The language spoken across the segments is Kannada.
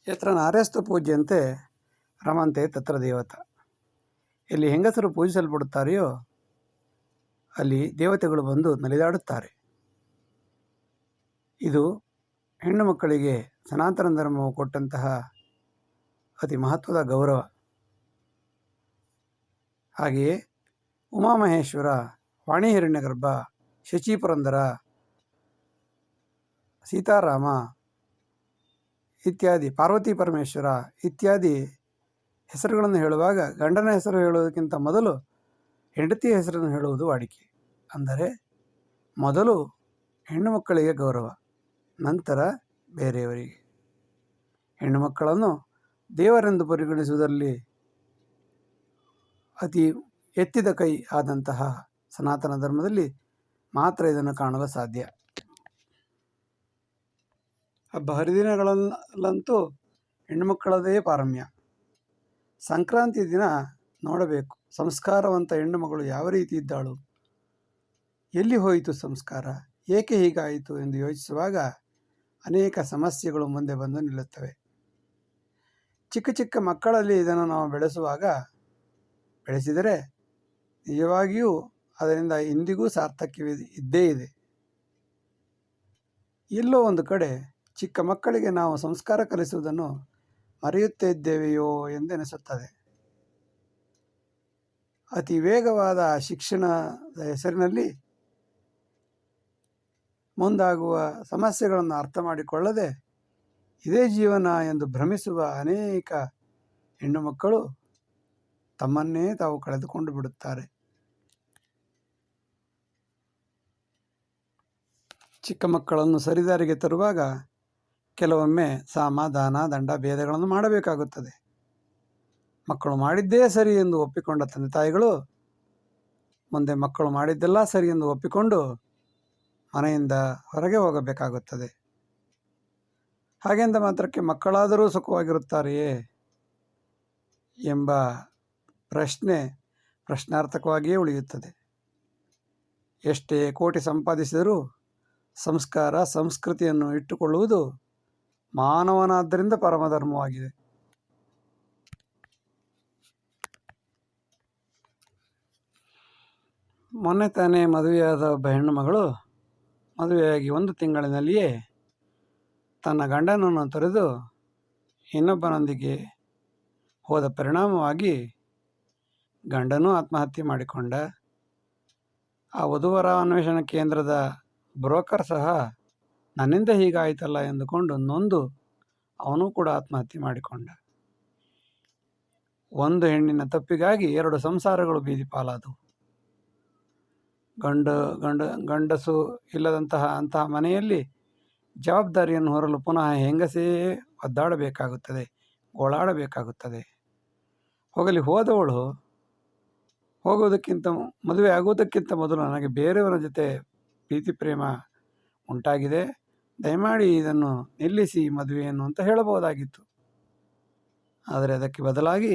ಯತ್ರ ನಾರ್ಯಸ್ತು ಪೂಜ್ಯಂತೆ ರಮಂತೆ ತತ್ರ ದೇವತಾ. ಎಲ್ಲಿ ಹೆಂಗಸರು ಪೂಜಿಸಲ್ಪಡುತ್ತಾರೆಯೋ ಅಲ್ಲಿ ದೇವತೆಗಳು ಬಂದು ನಲಿದಾಡುತ್ತಾರೆ. ಇದು ಹೆಣ್ಣು ಮಕ್ಕಳಿಗೆ ಸನಾತನ ಧರ್ಮವು ಕೊಟ್ಟಂತಹ ಅತಿ ಮಹತ್ವದ ಗೌರವ. ಹಾಗೆಯೇ ಉಮಾಮಹೇಶ್ವರ, ವಾಣಿ ಹಿರಣ್ಯಗರ್ಭ, ಶಚೀಪುರಂದರ, ಸೀತಾರಾಮ ಇತ್ಯಾದಿ, ಪಾರ್ವತಿ ಪರಮೇಶ್ವರ ಇತ್ಯಾದಿ ಹೆಸರುಗಳನ್ನು ಹೇಳುವಾಗ ಗಂಡನ ಹೆಸರು ಹೇಳುವುದಕ್ಕಿಂತ ಮೊದಲು ಹೆಂಡತಿಯ ಹೆಸರನ್ನು ಹೇಳುವುದು ವಾಡಿಕೆ. ಅಂದರೆ ಮೊದಲು ಹೆಣ್ಣು ಮಕ್ಕಳಿಗೆ ಗೌರವ, ನಂತರ ಬೇರೆಯವರಿಗೆ. ಹೆಣ್ಣು ಮಕ್ಕಳನ್ನು ದೇವರೆಂದು ಪರಿಗಣಿಸುವುದರಲ್ಲಿ ಅತಿ ಎತ್ತಿದ ಕೈ ಆದಂತಹ ಸನಾತನ ಧರ್ಮದಲ್ಲಿ ಮಾತ್ರ ಇದನ್ನು ಕಾಣಲು ಸಾಧ್ಯ. ಹಬ್ಬ ಹರಿದಿನಗಳಲ್ಲಂತೂ ಹೆಣ್ಣುಮಕ್ಕಳದೇ ಪಾರಮ್ಯ. ಸಂಕ್ರಾಂತಿ ದಿನ ನೋಡಬೇಕು, ಸಂಸ್ಕಾರವಂತ ಹೆಣ್ಣು ಮಗಳು ಯಾವ ರೀತಿ ಇದ್ದಾಳು, ಎಲ್ಲಿ ಹೋಯಿತು ಸಂಸ್ಕಾರ, ಏಕೆ ಹೀಗಾಯಿತು ಎಂದು ಯೋಚಿಸುವಾಗ ಅನೇಕ ಸಮಸ್ಯೆಗಳು ಮುಂದೆ ಬಂದು ನಿಲ್ಲುತ್ತವೆ. ಚಿಕ್ಕ ಚಿಕ್ಕ ಮಕ್ಕಳಲ್ಲಿ ಇದನ್ನು ನಾವು ಬೆಳೆಸಿದರೆ ನಿಜವಾಗಿಯೂ ಅದರಿಂದ ಇಂದಿಗೂ ಸಾರ್ಥಕ್ಯವಿದೆ ಇದ್ದೇ ಇದೆ. ಎಲ್ಲೋ ಒಂದು ಕಡೆ ಚಿಕ್ಕ ಮಕ್ಕಳಿಗೆ ನಾವು ಸಂಸ್ಕಾರ ಕಲಿಸುವುದನ್ನು ಮರೆಯುತ್ತಾ ಇದ್ದೇವೆಯೋ ಎಂದೆನಿಸುತ್ತದೆ. ಅತಿ ವೇಗವಾದ ಶಿಕ್ಷಣದ ಹೆಸರಿನಲ್ಲಿ ಮುಂದಾಗುವ ಸಮಸ್ಯೆಗಳನ್ನು ಅರ್ಥ ಮಾಡಿಕೊಳ್ಳದೆ ಇದೇ ಜೀವನ ಎಂದು ಭ್ರಮಿಸುವ ಅನೇಕ ಹೆಣ್ಣು ಮಕ್ಕಳು ತಮ್ಮನ್ನೇ ತಾವು ಕಳೆದುಕೊಂಡು ಬಿಡುತ್ತಾರೆ. ಚಿಕ್ಕ ಮಕ್ಕಳನ್ನು ಸರಿದಾರಿಗೆ ತರುವಾಗ ಕೆಲವೊಮ್ಮೆ ಸಾಮ, ದಾನ, ದಂಡ, ಭೇದಗಳನ್ನು ಮಾಡಬೇಕಾಗುತ್ತದೆ. ಮಕ್ಕಳು ಮಾಡಿದ್ದೇ ಸರಿ ಎಂದು ಒಪ್ಪಿಕೊಂಡ ತಂದೆ ತಾಯಿಗಳು ಮುಂದೆ ಮಕ್ಕಳು ಮಾಡಿದ್ದೆಲ್ಲ ಸರಿ ಎಂದು ಒಪ್ಪಿಕೊಂಡು ಮನೆಯಿಂದ ಹೊರಗೆ ಹೋಗಬೇಕಾಗುತ್ತದೆ. ಹಾಗೆಂದ ಮಾತ್ರಕ್ಕೆ ಮಕ್ಕಳಾದರೂ ಸುಖವಾಗಿರುತ್ತಾರೆಯೇ ಎಂಬ ಪ್ರಶ್ನೆ ಪ್ರಶ್ನಾರ್ಥಕವಾಗಿಯೇ ಉಳಿಯುತ್ತದೆ. ಎಷ್ಟೇ ಕೋಟಿ ಸಂಪಾದಿಸಿದರೂ ಸಂಸ್ಕಾರ, ಸಂಸ್ಕೃತಿಯನ್ನು ಇಟ್ಟುಕೊಳ್ಳುವುದು ಮಾನವನಾದ್ದರಿಂದ ಪರಮಧರ್ಮವಾಗಿದೆ. ಮೊನ್ನೆ ತಾನೇ ಮದುವೆಯಾದ ಒಬ್ಬ ಹೆಣ್ಣು ಮಗಳು ಮದುವೆಯಾಗಿ 1 ತಿಂಗಳಿನಲ್ಲಿಯೇ ತನ್ನ ಗಂಡನನ್ನು ತೊರೆದು ಇನ್ನೊಬ್ಬನೊಂದಿಗೆ ಹೋದ ಪರಿಣಾಮವಾಗಿ ಗಂಡನೂ ಆತ್ಮಹತ್ಯೆ ಮಾಡಿಕೊಂಡ. ಆ ವಧುವರ ಅನ್ವೇಷಣಾ ಕೇಂದ್ರದ ಬ್ರೋಕರ್ ಸಹ ನನ್ನಿಂದ ಹೀಗಾಯಿತಲ್ಲ ಎಂದುಕೊಂಡು ನೊಂದು ಅವನು ಕೂಡ ಆತ್ಮಹತ್ಯೆ ಮಾಡಿಕೊಂಡ. ಒಂದು ಹೆಣ್ಣಿನ ತಪ್ಪಿಗಾಗಿ 2 ಸಂಸಾರಗಳು ಬೀದಿ ಪಾಲಾದವು. ಗಂಡಸು ಇಲ್ಲದಂತಹ ಮನೆಯಲ್ಲಿ ಜವಾಬ್ದಾರಿಯನ್ನು ಹೊರಲು ಪುನಃ ಹೆಂಗಸೇ ಒದ್ದಾಡಬೇಕಾಗುತ್ತದೆ, ಗೋಳಾಡಬೇಕಾಗುತ್ತದೆ. ಹೋದವಳು ಮದುವೆ ಆಗುವುದಕ್ಕಿಂತ ಮೊದಲು ನನಗೆ ಬೇರೆಯವರ ಜೊತೆ ಪ್ರೀತಿ ಪ್ರೇಮ ಉಂಟಾಗಿದೆ, ದಯಮಾಡಿ ಇದನ್ನು ನಿಲ್ಲಿಸಿ ಮದುವೆಯನ್ನು ಅಂತ ಹೇಳಬಹುದಾಗಿತ್ತು. ಆದರೆ ಅದಕ್ಕೆ ಬದಲಾಗಿ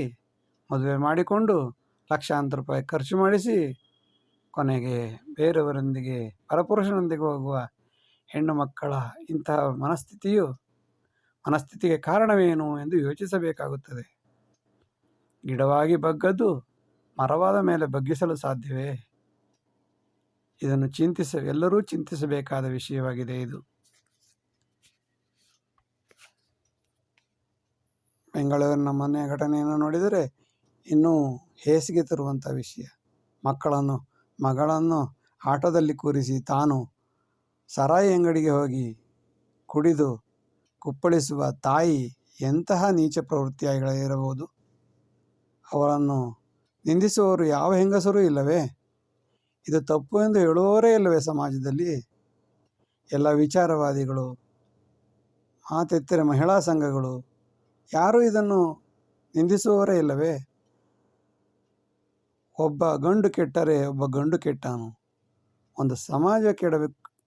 ಮದುವೆ ಮಾಡಿಕೊಂಡು ಲಕ್ಷಾಂತರ ರೂಪಾಯಿ ಖರ್ಚು ಮಾಡಿಸಿ ಕೊನೆಗೆ ಬೇರೆಯವರೊಂದಿಗೆ, ಪರಪುರುಷನೊಂದಿಗೆ ಹೋಗುವ ಹೆಣ್ಣು ಮಕ್ಕಳ ಇಂತಹ ಮನಸ್ಥಿತಿಗೆ ಕಾರಣವೇನು ಎಂದು ಯೋಚಿಸಬೇಕಾಗುತ್ತದೆ. ಗಿಡವಾಗಿ ಬಗ್ಗದ್ದು ಮರವಾದ ಮೇಲೆ ಬಗ್ಗಿಸಲು ಸಾಧ್ಯವೇ? ಇದನ್ನು ಎಲ್ಲರೂ ಚಿಂತಿಸಬೇಕಾದ ವಿಷಯವಾಗಿದೆ. ಇದು ಬೆಂಗಳೂರಿನ ಮೊನ್ನೆಯ ಘಟನೆಯನ್ನು ನೋಡಿದರೆ ಇನ್ನೂ ಹೇಸಿಗೆ ತರುವಂಥ ವಿಷಯ. ಮಗಳನ್ನು ಆಟೋದಲ್ಲಿ ಕೂರಿಸಿ ತಾನು ಸರಾಯಿ ಅಂಗಡಿಗೆ ಹೋಗಿ ಕುಡಿದು ಕುಪ್ಪಳಿಸುವ ತಾಯಿ ಎಂತಹ ನೀಚ ಪ್ರವೃತ್ತಿಯಾಗಿರಬಹುದು? ಅವರನ್ನು ನಿಂದಿಸುವವರು ಯಾವ ಹೆಂಗಸರೂ ಇಲ್ಲವೇ? ಇದು ತಪ್ಪು ಎಂದು ಹೇಳುವವರೇ ಇಲ್ಲವೇ ಸಮಾಜದಲ್ಲಿ? ಎಲ್ಲ ವಿಚಾರವಾದಿಗಳು, ಮಾತೆತ್ತಿರ ಮಹಿಳಾ ಸಂಘಗಳು ಯಾರೂ ಇದನ್ನು ನಿಂದಿಸುವವರೇ ಇಲ್ಲವೇ? ಒಬ್ಬ ಗಂಡು ಕೆಟ್ಟರೆ ಒಬ್ಬ ಗಂಡು ಕೆಟ್ಟನು. ಒಂದು ಸಮಾಜ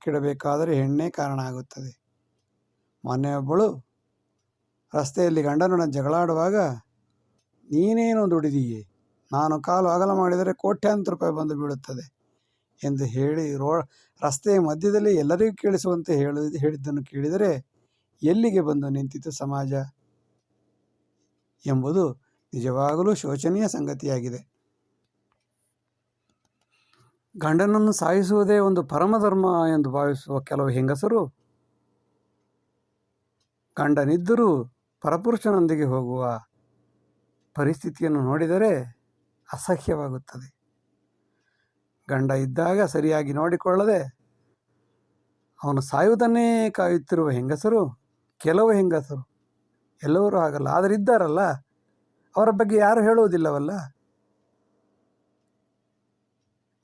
ಕೆಡಬೇಕಾದರೆ ಹೆಣ್ಣೇ ಕಾರಣ ಆಗುತ್ತದೆ. ಮೊನ್ನೆ ಒಬ್ಬಳು ರಸ್ತೆಯಲ್ಲಿ ಗಂಡನೊಡನೆ ಜಗಳಾಡುವಾಗ ನೀನೇನು ದುಡಿದೀಯೆ, ನಾನು ಕಾಲು ಅಗಲ ಮಾಡಿದರೆ ಕೋಟ್ಯಾಂತರ ರೂಪಾಯಿ ಬಂದು ಬೀಳುತ್ತದೆ ಎಂದು ಹೇಳಿ ರಸ್ತೆಯ ಮಧ್ಯದಲ್ಲಿ ಎಲ್ಲರಿಗೂ ಕೇಳಿಸುವಂತೆ ಹೇಳಿದ್ದನ್ನು ಕೇಳಿದರೆ ಎಲ್ಲಿಗೆ ಬಂದು ನಿಂತಿತು ಸಮಾಜ? ಎಂಬುದು ನಿಜವಾಗಲೂ ಶೋಚನೀಯ ಸಂಗತಿಯಾಗಿದೆ. ಗಂಡನನ್ನು ಸಾಯಿಸುವುದೇ ಒಂದು ಪರಮಧರ್ಮ ಎಂದು ಭಾವಿಸುವ ಕೆಲವು ಹೆಂಗಸರು ಗಂಡನಿದ್ದರೂ ಪರಪುರುಷನೊಂದಿಗೆ ಹೋಗುವ ಪರಿಸ್ಥಿತಿಯನ್ನು ನೋಡಿದರೆ ಅಸಹ್ಯವಾಗುತ್ತದೆ. ಗಂಡ ಇದ್ದಾಗ ಸರಿಯಾಗಿ ನೋಡಿಕೊಳ್ಳದೆ ಅವನು ಸಾಯುವುದನ್ನೇ ಕಾಯುತ್ತಿರುವ ಹೆಂಗಸರು ಕೆಲವು ಹೆಂಗಸರು, ಎಲ್ಲರೂ ಆಗಲ್ಲ, ಆದರೆ ಇದ್ದಾರಲ್ಲ, ಅವರ ಬಗ್ಗೆ ಯಾರು ಹೇಳುವುದಿಲ್ಲವಲ್ಲ.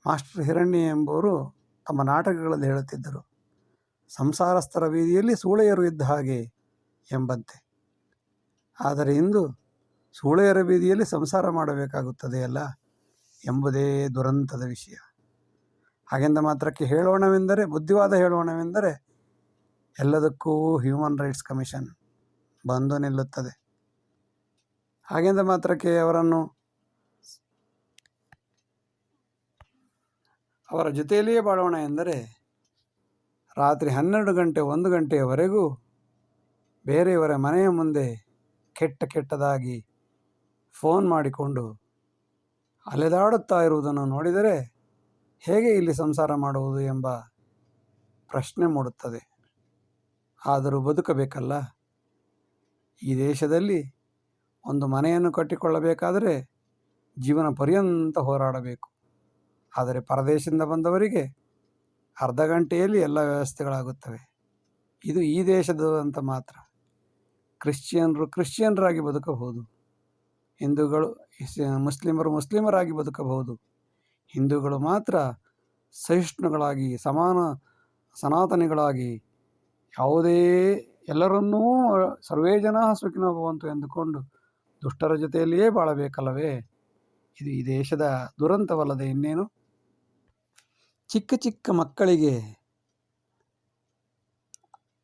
ಮಾಸ್ಟರ್ ಹಿರಣ್ಯ ಎಂಬುವರು ತಮ್ಮ ನಾಟಕಗಳಲ್ಲಿ ಹೇಳುತ್ತಿದ್ದರು, ಸಂಸಾರಸ್ಥರ ಬೀದಿಯಲ್ಲಿ ಸೂಳೆಯರು ಇದ್ದ ಹಾಗೆ ಎಂಬಂತೆ. ಆದರೆ ಇಂದು ಸೂಳೆಯರ ಬೀದಿಯಲ್ಲಿ ಸಂಸಾರ ಮಾಡಬೇಕಾಗುತ್ತದೆಯಲ್ಲ ಎಂಬುದೇ ದುರಂತದ ವಿಷಯ. ಹಾಗೆಂದ ಮಾತ್ರಕ್ಕೆ ಹೇಳೋಣವೆಂದರೆ, ಬುದ್ಧಿವಾದ ಹೇಳೋಣವೆಂದರೆ ಎಲ್ಲದಕ್ಕೂ ಹ್ಯೂಮನ್ ರೈಟ್ಸ್ ಕಮಿಷನ್ ಬಂದು ನಿಲ್ಲುತ್ತದೆ. ಹಾಗೆಂದ ಮಾತ್ರಕ್ಕೆ ಅವರ ಜೊತೆಯಲ್ಲಿಯೇ ಬಾಳೋಣ ಎಂದರೆ ರಾತ್ರಿ 12 ಗಂಟೆ 1 ಗಂಟೆಯವರೆಗೂ ಬೇರೆಯವರ ಮನೆಯ ಮುಂದೆ ಕೆಟ್ಟದಾಗಿ ಫೋನ್ ಮಾಡಿಕೊಂಡು ಅಲೆದಾಡುತ್ತಾ ಇರುವುದನ್ನು ನೋಡಿದರೆ ಹೇಗೆ ಇಲ್ಲಿ ಸಂಸಾರ ಮಾಡುವುದು ಎಂಬ ಪ್ರಶ್ನೆ ಮೂಡುತ್ತದೆ. ಆದರೂ ಬದುಕಬೇಕಲ್ಲ. ಈ ದೇಶದಲ್ಲಿ ಒಂದು ಮನೆಯನ್ನು ಕಟ್ಟಿಕೊಳ್ಳಬೇಕಾದರೆ ಜೀವನ ಪರ್ಯಂತ ಹೋರಾಡಬೇಕು. ಆದರೆ ಪರದೇಶದಿಂದ ಬಂದವರಿಗೆ ಅರ್ಧ ಗಂಟೆಯಲ್ಲಿ ಎಲ್ಲ ವ್ಯವಸ್ಥೆಗಳಾಗುತ್ತವೆ. ಇದು ಈ ದೇಶದ ಅಂತ ಮಾತ್ರ. ಕ್ರಿಶ್ಚಿಯನ್ರಾಗಿ ಬದುಕಬಹುದು, ಮುಸ್ಲಿಮರಾಗಿ ಬದುಕಬಹುದು. ಹಿಂದೂಗಳು ಮಾತ್ರ ಸಹಿಷ್ಣುಗಳಾಗಿ ಸನಾತನಿಗಳಾಗಿ ಎಲ್ಲರನ್ನೂ ಸರ್ವೇ ಜನಾ ಸುಖಿನೋ ಭವಂತು ಎಂದುಕೊಂಡು ದುಷ್ಟರ ಜೊತೆಯಲ್ಲಿಯೇ ಬಾಳಬೇಕಲ್ಲವೇ? ಇದು ಈ ದೇಶದ ದುರಂತವಲ್ಲದೆ ಇನ್ನೇನು? ಚಿಕ್ಕ ಚಿಕ್ಕ ಮಕ್ಕಳಿಗೆ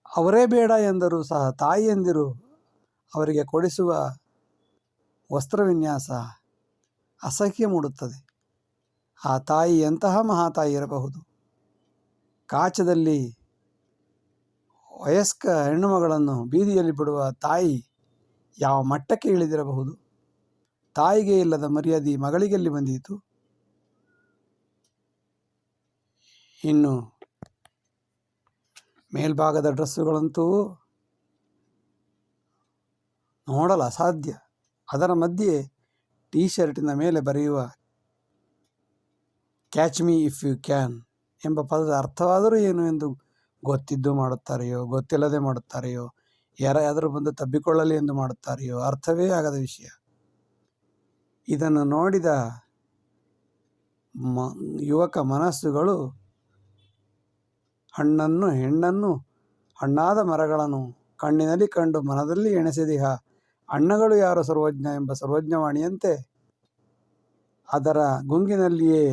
ಅವರೇ ಬೇಡ ಎಂದರೂ ಸಹ ತಾಯಿಯಂದಿರು ಅವರಿಗೆ ಕೊಡಿಸುವ ವಸ್ತ್ರವಿನ್ಯಾಸ ಅಸಹ್ಯ ಮೂಡುತ್ತದೆ. ಆ ತಾಯಿ ಎಂತಹ ಮಹಾತಾಯಿ ಇರಬಹುದು? ಕಾಚದಲ್ಲಿ ವಯಸ್ಕ ಹೆಣ್ಣುಮಗಳನ್ನು ಬೀದಿಯಲ್ಲಿ ಬಿಡುವ ತಾಯಿ ಯಾವ ಮಟ್ಟಕ್ಕೆ ಇಳಿದಿರಬಹುದು? ತಾಯಿಗೆ ಇಲ್ಲದ ಮರ್ಯಾದೆ ಮಗಳಿಗೆಲ್ಲಿ ಬಂದೀತು? ಇನ್ನು ಮೇಲ್ಭಾಗದ ಡ್ರೆಸ್ಸುಗಳಂತೂ ನೋಡಲು ಅಸಾಧ್ಯ. ಅದರ ಮಧ್ಯೆ ಟೀ ಶರ್ಟಿನ ಮೇಲೆ ಬರೆಯುವ catch me if you can ಎಂಬ ಪದದ ಅರ್ಥವಾದರೂ ಏನು ಎಂದು ಗೊತ್ತಿದ್ದು ಮಾಡುತ್ತಾರೆಯೋ ಗೊತ್ತಿಲ್ಲದೆ ಮಾಡುತ್ತಾರೆಯೋ, ಯಾರಾದರೂ ಬಂದು ತಬ್ಬಿಕೊಳ್ಳಲಿ ಎಂದು ಮಾಡುತ್ತಾರೆಯೋ ಅರ್ಥವೇ ಆಗದ ವಿಷಯ. ಇದನ್ನು ನೋಡಿದ ಯುವಕ ಮನಸ್ಸುಗಳು ಹೆಣ್ಣನ್ನು ಹಣ್ಣಾದ ಮರಗಳನ್ನು ಕಣ್ಣಿನಲ್ಲಿ ಕಂಡು ಮನದಲ್ಲಿ ಎಣೆಸಿದಿಹ ಅಣ್ಣಗಳು ಯಾರು ಸರ್ವಜ್ಞ ಎಂಬ ಸರ್ವಜ್ಞವಾಣಿಯಂತೆ ಅದರ ಗುಂಗಿನಲ್ಲಿಯೇ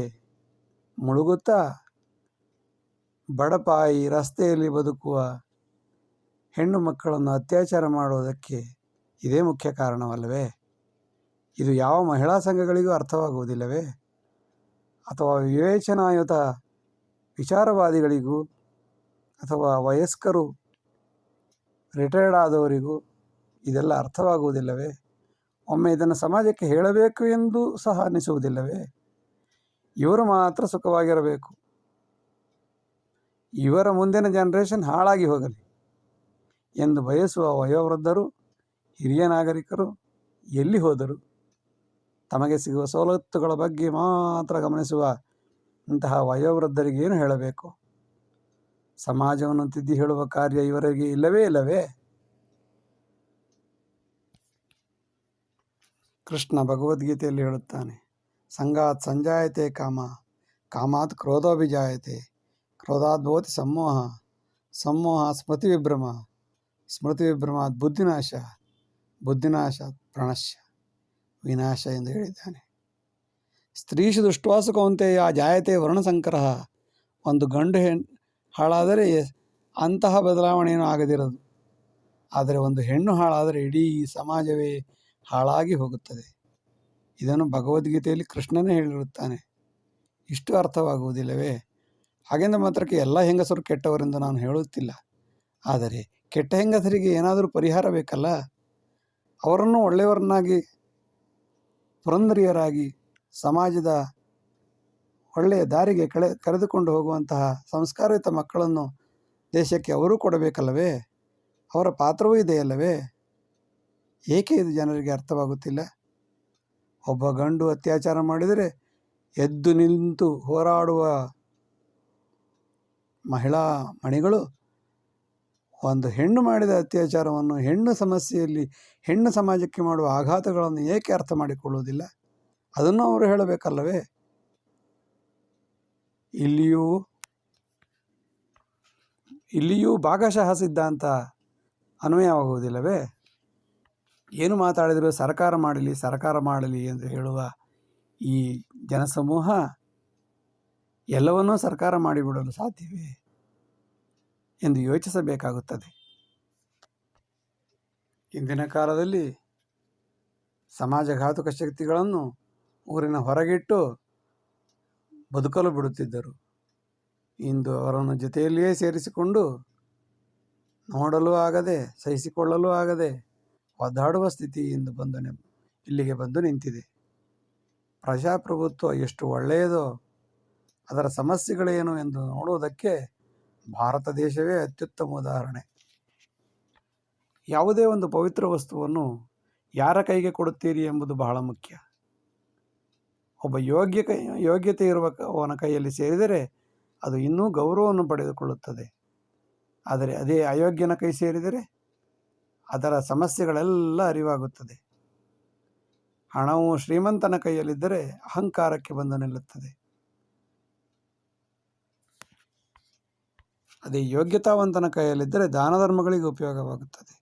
ಮುಳುಗುತ್ತಾ ಬಡಪಾಯಿ ರಸ್ತೆಯಲ್ಲಿ ಬದುಕುವ ಹೆಣ್ಣು ಮಕ್ಕಳನ್ನು ಅತ್ಯಾಚಾರ ಮಾಡುವುದಕ್ಕೆ ಇದೇ ಮುಖ್ಯ ಕಾರಣವಲ್ಲವೇ? ಇದು ಯಾವ ಮಹಿಳಾ ಸಂಘಗಳಿಗೂ ಅರ್ಥವಾಗುವುದಿಲ್ಲವೇ? ಅಥವಾ ವಿವೇಚನಾಯುತ ವಿಚಾರವಾದಿಗಳಿಗೂ ಅಥವಾ ವಯಸ್ಕರು ರಿಟೈರ್ಡ್ ಆದವರಿಗೂ ಇದೆಲ್ಲ ಅರ್ಥವಾಗುವುದಿಲ್ಲವೇ? ಒಮ್ಮೆ ಇದನ್ನು ಸಮಾಜಕ್ಕೆ ಹೇಳಬೇಕು ಎಂದು ಸಹ ಅನಿಸುವುದಿಲ್ಲವೇ? ಇವರು ಮಾತ್ರ ಸುಖವಾಗಿರಬೇಕು, ಇವರ ಮುಂದಿನ ಜನರೇಷನ್ ಹಾಳಾಗಿ ಹೋಗಲಿ ಎಂದು ಬಯಸುವ ವಯೋವೃದ್ಧರು, ಹಿರಿಯ ನಾಗರಿಕರು ಎಲ್ಲಿ ಹೋದರು? ತಮಗೆ ಸಿಗುವ ಸವಲತ್ತುಗಳ ಬಗ್ಗೆ ಮಾತ್ರ ಗಮನಿಸುವ ಇಂತಹ ವಯೋವೃದ್ಧರಿಗೇನು ಹೇಳಬೇಕು? ಸಮಾಜವನ್ನು ತಿದ್ದಿ ಹೇಳುವ ಕಾರ್ಯ ಇವರಿಗೆ ಇಲ್ಲವೇ? ಕೃಷ್ಣ ಭಗವದ್ಗೀತೆಯಲ್ಲಿ ಹೇಳುತ್ತಾನೆ, ಸಂಗಾತ್ ಸಂಜಾಯತೆ ಕಾಮ, ಕಾಮಾತ್ ಕ್ರೋಧೋಭಿಜಾಯತೆ, ಕ್ರೋಧಾತ್ ಭವತಿ ಸಮೋಹ, ಸಮೋಹ ಸ್ಮೃತಿವಿಭ್ರಮ, ಸ್ಮೃತಿವಿಭ್ರಮಾತ್ ಬುದ್ಧಿನಾಶ, ಬುದ್ಧಿನಾಶಾತ್ ಪ್ರಣಶ್ಯ ವಿನಾಶ ಎಂದು ಹೇಳಿದ್ದಾನೆ. ಸ್ತ್ರೀಷು ದುಷ್ಟ್ವಾಸು ಕೌಂತೆಯ ಜಾಯತೆ ವರ್ಣಸಂಕರ. ಒಂದು ಗಂಡು ಹಾಳಾದರೆ ಅಂತಹ ಬದಲಾವಣೆಯೂ ಆಗದಿರದು. ಆದರೆ ಒಂದು ಹೆಣ್ಣು ಹಾಳಾದರೆ ಇಡೀ ಸಮಾಜವೇ ಹಾಳಾಗಿ ಹೋಗುತ್ತದೆ. ಇದನ್ನು ಭಗವದ್ಗೀತೆಯಲ್ಲಿ ಕೃಷ್ಣನೇ ಹೇಳಿರುತ್ತಾನೆ. ಇಷ್ಟು ಅರ್ಥವಾಗುವುದಿಲ್ಲವೇ? ಹಾಗೆಂದ ಮಾತ್ರಕ್ಕೆ ಎಲ್ಲ ಹೆಂಗಸರು ಕೆಟ್ಟವರೆಂದು ನಾನು ಹೇಳುತ್ತಿಲ್ಲ. ಆದರೆ ಕೆಟ್ಟ ಹೆಂಗಸರಿಗೆ ಏನಾದರೂ ಪರಿಹಾರ ಬೇಕಲ್ಲ. ಅವರನ್ನು ಒಳ್ಳೆಯವರನ್ನಾಗಿ, ಪುರಂದರಿಯರಾಗಿ, ಸಮಾಜದ ಒಳ್ಳೆಯ ದಾರಿಗೆ ಕರೆದುಕೊಂಡು ಹೋಗುವಂತಹ ಸಂಸ್ಕಾರಯುತ ಮಕ್ಕಳನ್ನು ದೇಶಕ್ಕೆ ಅವರೂ ಕೊಡಬೇಕಲ್ಲವೇ? ಅವರ ಪಾತ್ರವೂ ಇದೆಯಲ್ಲವೇ? ಏಕೆ ಇದು ಜನರಿಗೆ ಅರ್ಥವಾಗುತ್ತಿಲ್ಲ? ಒಬ್ಬ ಗಂಡು ಅತ್ಯಾಚಾರ ಮಾಡಿದರೆ ಎದ್ದು ನಿಂತು ಹೋರಾಡುವ ಮಹಿಳಾ ಮಣಿಗಳು ಒಂದು ಹೆಣ್ಣು ಮಾಡಿದ ಅತ್ಯಾಚಾರವನ್ನು, ಹೆಣ್ಣು ಸಮಸ್ಯೆಯಲ್ಲಿ ಹೆಣ್ಣು ಸಮಾಜಕ್ಕೆ ಮಾಡುವ ಆಘಾತಗಳನ್ನು ಏಕೆ ಅರ್ಥ ಮಾಡಿಕೊಳ್ಳುವುದಿಲ್ಲ? ಅದನ್ನು ಅವರು ಹೇಳಬೇಕಲ್ಲವೇ? ಇಲ್ಲಿಯೂ ಭಾಗಶಃ ಸಿದ್ಧಾಂತ ಅನ್ವಯವಾಗುವುದಿಲ್ಲವೇ? ಏನು ಮಾತಾಡಿದರೂ ಸರ್ಕಾರ ಮಾಡಲಿ ಎಂದು ಹೇಳುವ ಈ ಜನಸಮೂಹ ಎಲ್ಲವನ್ನೂ ಸರ್ಕಾರ ಮಾಡಿಬಿಡಲು ಸಾಧ್ಯವೇ ಎಂದು ಯೋಚಿಸಬೇಕಾಗುತ್ತದೆ. ಇಂದಿನ ಕಾಲದಲ್ಲಿ ಸಮಾಜಘಾತುಕ ಶಕ್ತಿಗಳನ್ನು ಊರಿನ ಹೊರಗಿಟ್ಟು ಬದುಕಲು ಬಿಡುತ್ತಿದ್ದರು. ಇಂದು ಅವರನ್ನು ಜೊತೆಯಲ್ಲಿಯೇ ಸೇರಿಸಿಕೊಂಡು ನೋಡಲು ಆಗದೆ, ಸಹಿಸಿಕೊಳ್ಳಲು ಆಗದೆ ಒದ್ದಾಡುವ ಸ್ಥಿತಿ ಇಲ್ಲಿಗೆ ಬಂದು ನಿಂತಿದೆ. ಪ್ರಜಾಪ್ರಭುತ್ವ ಎಷ್ಟು ಒಳ್ಳೆಯದೋ, ಅದರ ಸಮಸ್ಯೆಗಳೇನು ಎಂದು ನೋಡುವುದಕ್ಕೆ ಭಾರತ ದೇಶವೇ ಅತ್ಯುತ್ತಮ ಉದಾಹರಣೆ. ಯಾವುದೇ ಒಂದು ಪವಿತ್ರ ವಸ್ತುವನ್ನು ಯಾರ ಕೈಗೆ ಕೊಡುತ್ತೀರಿ ಎಂಬುದು ಬಹಳ ಮುಖ್ಯ. ಒಬ್ಬ ಯೋಗ್ಯತೆ ಇರುವವನ ಕೈಯಲ್ಲಿ ಸೇರಿದರೆ ಅದು ಇನ್ನೂ ಗೌರವವನ್ನು ಪಡೆದುಕೊಳ್ಳುತ್ತದೆ. ಆದರೆ ಅದೇ ಅಯೋಗ್ಯನ ಕೈ ಸೇರಿದರೆ ಅದರ ಸಮಸ್ಯೆಗಳೆಲ್ಲ ಅರಿವಾಗುತ್ತದೆ. ಹಣವು ಶ್ರೀಮಂತನ ಕೈಯಲ್ಲಿದ್ದರೆ ಅಹಂಕಾರಕ್ಕೆ ಬಂದು ನಿಲ್ಲುತ್ತದೆ. ಅದೇ ಯೋಗ್ಯತಾವಂತನ ಕೈಯಲ್ಲಿದ್ದರೆ ದಾನ ಧರ್ಮಗಳಿಗೆ ಉಪಯೋಗವಾಗುತ್ತದೆ.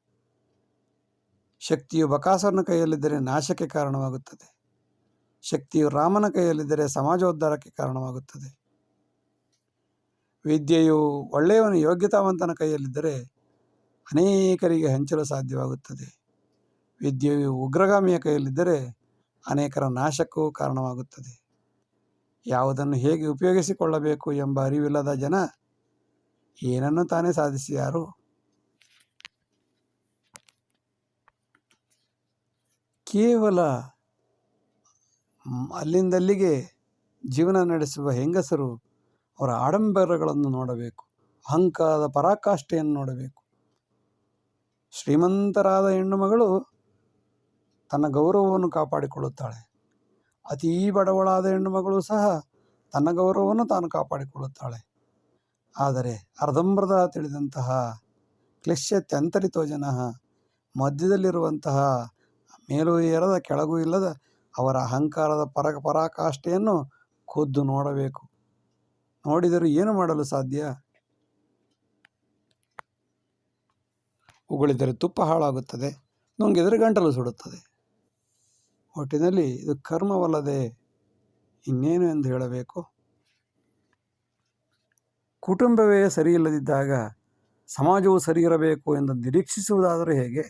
ಶಕ್ತಿಯು ಬಕಾಸುರನ ಕೈಯಲ್ಲಿದ್ದರೆ ನಾಶಕ್ಕೆ ಕಾರಣವಾಗುತ್ತದೆ. ಶಕ್ತಿಯು ರಾಮನ ಕೈಯಲ್ಲಿದ್ದರೆ ಸಮಾಜೋದ್ಧಾರಕ್ಕೆ ಕಾರಣವಾಗುತ್ತದೆ. ವಿದ್ಯೆಯು ಒಳ್ಳೆಯವನು ಯೋಗ್ಯತಾವಂತನ ಕೈಯಲ್ಲಿದ್ದರೆ ಅನೇಕರಿಗೆ ಹಂಚಲು ಸಾಧ್ಯವಾಗುತ್ತದೆ. ವಿದ್ಯೆಯು ಉಗ್ರಗಾಮಿಯ ಕೈಯಲ್ಲಿದ್ದರೆ ಅನೇಕರ ನಾಶಕ್ಕೂ ಕಾರಣವಾಗುತ್ತದೆ. ಯಾವುದನ್ನು ಹೇಗೆ ಉಪಯೋಗಿಸಿಕೊಳ್ಳಬೇಕು ಎಂಬ ಅರಿವಿಲ್ಲದ ಜನ ಏನನ್ನು ತಾನೇ ಸಾಧಿಸಿಯಾರು? ಕೇವಲ ಅಲ್ಲಿಂದಲ್ಲಿಗೆ ಜೀವನ ನಡೆಸುವ ಹೆಂಗಸರು ಅವರ ಆಡಂಬರಗಳನ್ನು ನೋಡಬೇಕು, ಅಹಂಕಾರದ ಪರಾಕಾಷ್ಠೆಯನ್ನು ನೋಡಬೇಕು. ಶ್ರೀಮಂತರಾದ ಹೆಣ್ಣು ಮಗಳು ತನ್ನ ಗೌರವವನ್ನು ಕಾಪಾಡಿಕೊಳ್ಳುತ್ತಾಳೆ. ಅತೀ ಬಡವಳಾದ ಹೆಣ್ಣು ಮಗಳು ಸಹ ತನ್ನ ಗೌರವವನ್ನು ತಾನು ಕಾಪಾಡಿಕೊಳ್ಳುತ್ತಾಳೆ. ಆದರೆ ಅರ್ಧಂಬರ್ಧ ತಿಳಿದಂತಹ ಕ್ಲಿಶ್ಯತ್ಯಂತರಿತೋ ಜನ, ಮಧ್ಯದಲ್ಲಿರುವಂತಹ ಮೇಲೂ ಏರದ ಕೆಳಗೂ ಇಲ್ಲದ ಅವರ ಅಹಂಕಾರದ ಪರಾಕಾಷ್ಠೆಯನ್ನು ಖುದ್ದು ನೋಡಬೇಕು. ನೋಡಿದರೂ ಏನು ಮಾಡಲು ಸಾಧ್ಯ? ಉಗುಳಿದರೆ ತುಪ್ಪ ಹಾಳಾಗುತ್ತದೆ, ನುಂಗಿದರೆ ಗಂಟಲು ಸುಡುತ್ತದೆ. ಒಟ್ಟಿನಲ್ಲಿ ಇದು ಕರ್ಮವಲ್ಲದೆ ಇನ್ನೇನು ಎಂದು ಹೇಳಬೇಕು? ಕುಟುಂಬವೇ ಸರಿಯಿಲ್ಲದಿದ್ದಾಗ ಸಮಾಜವು ಸರಿಯಿರಬೇಕು ಎಂದು ನಿರೀಕ್ಷಿಸುವುದಾದರೂ ಹೇಗೆ?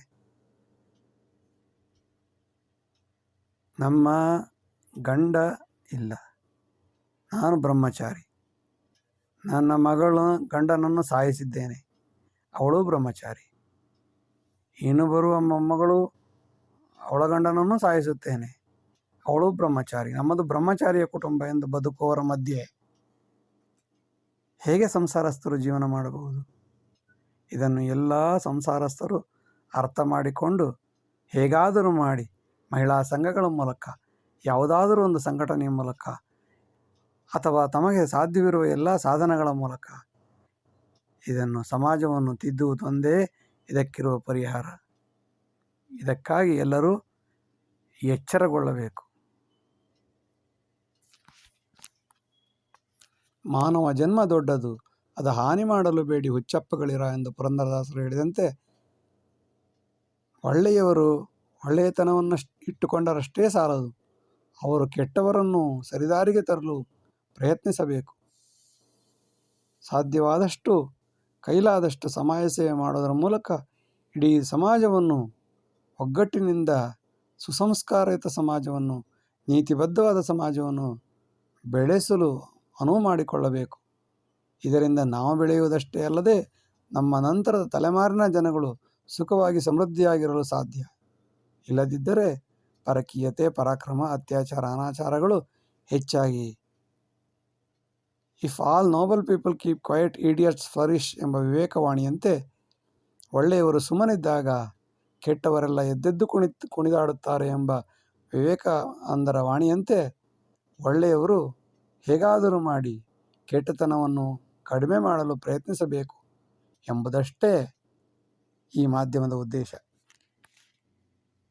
ನಮ್ಮ ಗಂಡ ಇಲ್ಲ, ನಾನು ಬ್ರಹ್ಮಚಾರಿ, ನನ್ನ ಗಂಡನನ್ನು ಸಾಯಿಸಿದ್ದೇನೆ, ಅವಳು ಬ್ರಹ್ಮಚಾರಿ. ಇನ್ನು ಬರುವ ಮೊಮ್ಮಗಳು ಅವಳ ಗಂಡನನ್ನು ಸಾಯಿಸುತ್ತೇನೆ, ಅವಳು ಬ್ರಹ್ಮಚಾರಿ. ನಮ್ಮದು ಬ್ರಹ್ಮಚಾರಿಯ ಕುಟುಂಬ ಎಂದು ಬದುಕುವವರ ಮಧ್ಯೆ ಹೇಗೆ ಸಂಸಾರಸ್ಥರು ಜೀವನ ಮಾಡಬಹುದು? ಇದನ್ನು ಎಲ್ಲ ಸಂಸಾರಸ್ಥರು ಅರ್ಥ ಮಾಡಿಕೊಂಡು ಹೇಗಾದರೂ ಮಾಡಿ ಮಹಿಳಾ ಸಂಘಗಳ ಮೂಲಕ, ಯಾವುದಾದರೂ ಒಂದು ಸಂಘಟನೆಯ ಮೂಲಕ, ಅಥವಾ ತಮಗೆ ಸಾಧ್ಯವಿರುವ ಎಲ್ಲ ಸಾಧನಗಳ ಮೂಲಕ ಇದನ್ನು ಸಮಾಜವನ್ನು ತಿದ್ದುವುದೊಂದೇ ಇದಕ್ಕಿರುವ ಪರಿಹಾರ. ಇದಕ್ಕಾಗಿ ಎಲ್ಲರೂ ಎಚ್ಚರಗೊಳ್ಳಬೇಕು. ಮಾನವ ಜನ್ಮ ದೊಡ್ಡದು, ಅದು ಹಾನಿ ಮಾಡಲು ಬೇಡಿ ಹುಚ್ಚಪ್ಪಗಳಿರ ಎಂದು ಪುರಂದರದಾಸರು ಹೇಳಿದಂತೆ, ಒಳ್ಳೆಯವರು ಒಳ್ಳೆಯತನವನ್ನು ಇಟ್ಟುಕೊಂಡರಷ್ಟೇ ಸಾಲದು, ಅವರು ಕೆಟ್ಟವರನ್ನು ಸರಿದಾರಿಗೆ ತರಲು ಪ್ರಯತ್ನಿಸಬೇಕು. ಸಾಧ್ಯವಾದಷ್ಟು, ಕೈಲಾದಷ್ಟು ಸಮಾಜ ಸೇವೆ ಮಾಡೋದರ ಮೂಲಕ ಇಡೀ ಸಮಾಜವನ್ನು, ಒಗ್ಗಟ್ಟಿನಿಂದ ಸುಸಂಸ್ಕಾರಯುತ ಸಮಾಜವನ್ನು, ನೀತಿಬದ್ಧವಾದ ಸಮಾಜವನ್ನು ಬೆಳೆಸಲು ಅನುವು ಮಾಡಿಕೊಳ್ಳಬೇಕು. ಇದರಿಂದ ನಾವು ಬೆಳೆಯುವುದಷ್ಟೇ ಅಲ್ಲದೆ ನಮ್ಮ ನಂತರದ ತಲೆಮಾರಿನ ಜನಗಳು ಸುಖವಾಗಿ ಸಮೃದ್ಧಿಯಾಗಿರಲು ಸಾಧ್ಯ. ಇಲ್ಲದಿದ್ದರೆ ಪರಕೀಯತೆ, ಪರಾಕ್ರಮ, ಅತ್ಯಾಚಾರ, ಅನಾಚಾರಗಳು ಹೆಚ್ಚಾಗಿ if all noble people keep quiet idiots flourish ಎಂಬ ವಿವೇಕವಾಣಿಯಂತೆ ಒಳ್ಳೆಯವರು ಸುಮ್ಮನಿದ್ದಾಗ ಕೆಟ್ಟವರೆಲ್ಲ ಎದ್ದೆದ್ದು ಕುಣಿದಾಡುತ್ತಾರೆ ಎಂಬ ವಿವೇಕ ಅಂದರ ವಾಣಿಯಂತೆ ಒಳ್ಳೆಯವರು ಹೇಗಾದರೂ ಮಾಡಿ ಕೆಟ್ಟತನವನ್ನು ಕಡಿಮೆ ಮಾಡಲು ಪ್ರಯತ್ನಿಸಬೇಕು ಎಂಬುದಷ್ಟೇ ಈ ಮಾಧ್ಯಮದ ಉದ್ದೇಶ.